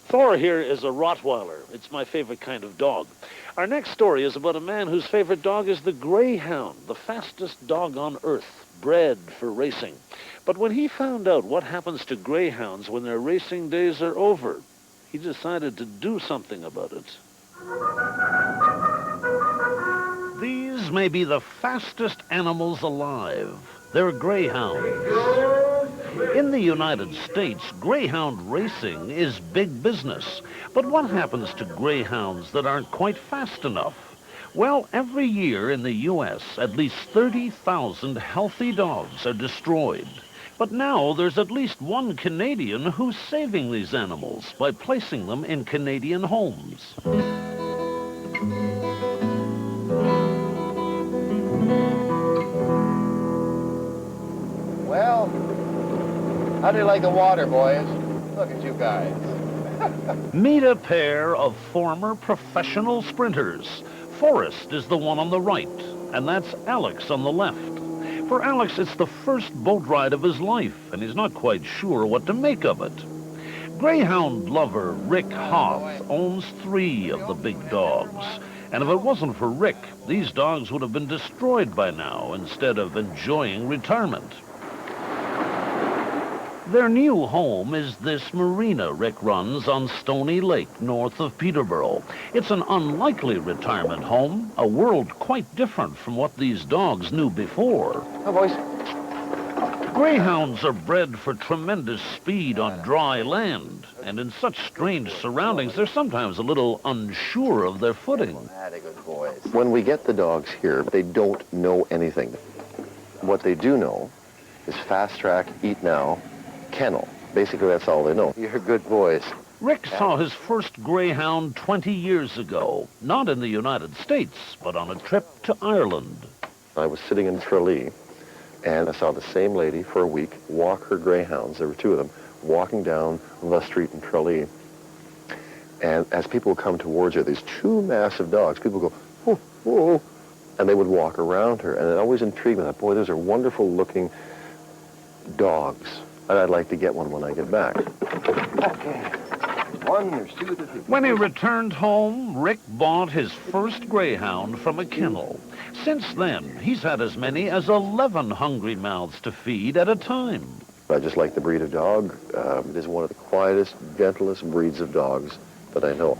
Thor here is a Rottweiler. It's my favorite kind of dog. Our next story is about a man whose favorite dog is the Greyhound, the fastest dog on earth, bred for racing. But when he found out what happens to greyhounds when their racing days are over, he decided to do something about it. These may be the fastest animals alive. They're greyhounds. In the United States, greyhound racing is big business. But what happens to greyhounds that aren't quite fast enough? Well, every year in the U.S., at least 30,000 healthy dogs are destroyed. But now there's at least one Canadian who's saving these animals by placing them in Canadian homes. Well, how do you like the water, boys? Look at you guys. Meet a pair of former professional sprinters. Forrest is the one on the right, and that's Alex on the left. For Alex, it's the first boat ride of his life, and he's not quite sure what to make of it. Greyhound lover Rick Hoff owns 3 of the big dogs. And if it wasn't for Rick, these dogs would have been destroyed by now instead of enjoying retirement. Their new home is this marina Rick runs on Stony Lake, north of Peterborough. It's an unlikely retirement home, a world quite different from what these dogs knew before. Oh, boys. Greyhounds are bred for tremendous speed on dry land, and in such strange surroundings, they're sometimes a little unsure of their footing. Good boys. When we get the dogs here, they don't know anything. What they do know is fast track, eat now, kennel. Basically, that's all they know. You're good boys. Rick saw his first greyhound 20 years ago, not in the United States, but on a trip to Ireland. I was sitting in Tralee, and I saw the same lady for a week walk her greyhounds. There were 2 of them walking down the street in Tralee. And as people would come towards her, these 2 massive dogs, people go, oh, oh, and they would walk around her. And it always intrigued me that, boy, those are wonderful looking dogs. And I'd like to get one when I get back. Okay. 1, there's 2, there's 3. When he returned home, Rick bought his first greyhound from a kennel. Since then, he's had as many as 11 hungry mouths to feed at a time. I just like the breed of dog. It is one of the quietest, gentlest breeds of dogs that I know.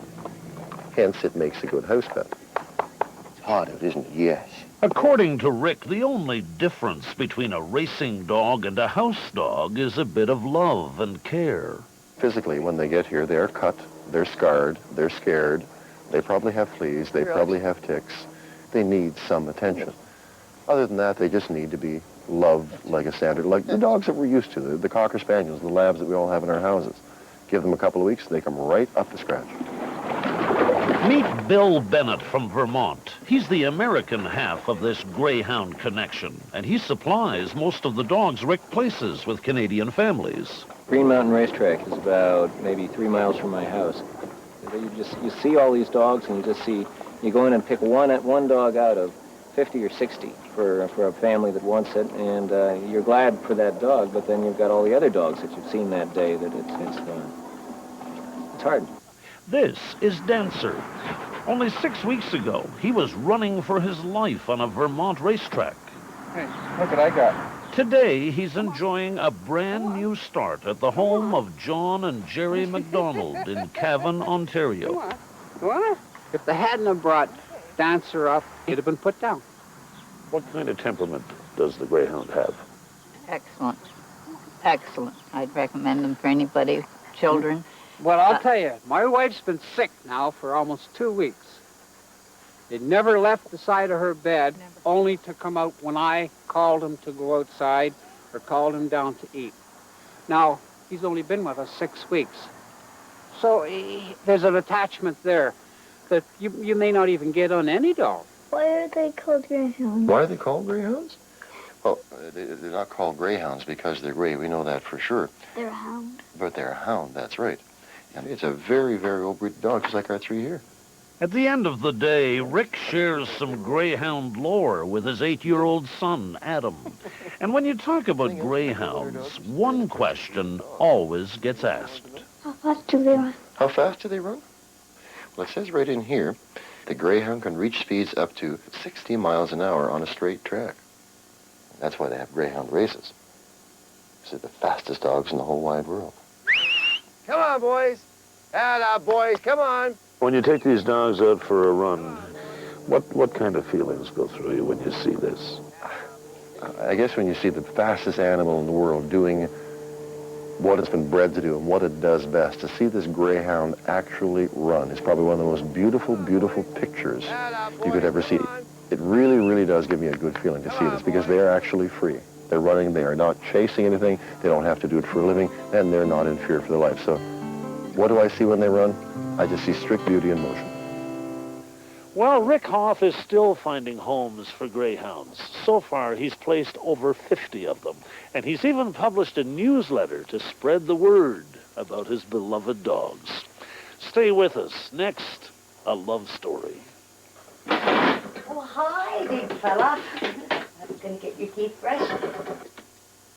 Hence, it makes a good house pet. It's hard, isn't it? Yes. According to Rick, the only difference between a racing dog and a house dog is a bit of love and care. Physically, when they get here, they're cut, they're scarred, they're scared. They probably have fleas, they probably have ticks. They need some attention. Other than that, they just need to be loved like a standard, like the dogs that we're used to, the Cocker Spaniels, the Labs that we all have in our houses. Give them a couple of weeks, they come right up to scratch. Meet Bill Bennett from Vermont. He's the American half of this greyhound connection, and he supplies most of the dogs Rick places with Canadian families. Green Mountain Racetrack is about maybe 3 miles from my house. You see all these dogs, and you go in and pick one dog out of 50 or 60 for a family that wants it, and you're glad for that dog, but then you've got all the other dogs that you've seen that day that it's hard. This is Dancer. Only 6 weeks ago, he was running for his life on a Vermont racetrack. Hey, look what I got. Today, he's enjoying a brand new start at the home of John and Jerry McDonald in Cavan, Ontario. What? If they hadn't have brought Dancer up, he'd have been put down. What kind of temperament does the greyhound have? Excellent. Excellent. I'd recommend them for anybody, children. Well, I'll tell you, my wife's been sick now for almost 2 weeks. It never left the side of her bed, only to come out when I called him to go outside or called him down to eat. Now, he's only been with us 6 weeks. So there's an attachment there that you may not even get on any dog. Why are they called greyhounds? Why are they called greyhounds? Well, they're not called greyhounds because they're gray. We know that for sure. They're a hound. But they're a hound, that's right. And it's a very, very old-breed dog, just like our 3 here. At the end of the day, Rick shares some greyhound lore with his 8-year-old son, Adam. And when you talk about greyhounds, one question always gets asked. What do they want? How fast do they run? Well, it says right in here, the greyhound can reach speeds up to 60 miles an hour on a straight track. That's why they have greyhound races. They're the fastest dogs in the whole wide world. Come on, boys. Atta boys, come on. When you take these dogs out for a run, what kind of feelings go through you when you see this? I guess when you see the fastest animal in the world doing what it's been bred to do and what it does best, to see this greyhound actually run is probably one of the most beautiful, beautiful pictures you could ever see. It really, really does give me a good feeling to see this because they are actually free. They're running, they are not chasing anything, they don't have to do it for a living, and they're not in fear for their life. So what do I see when they run? I just see strict beauty in motion. Well, Rick Hoff is still finding homes for greyhounds. So far, he's placed over 50 of them, and he's even published a newsletter to spread the word about his beloved dogs. Stay with us. Next, a love story. Oh, hi, big fella. I'm going to get your teeth brushed.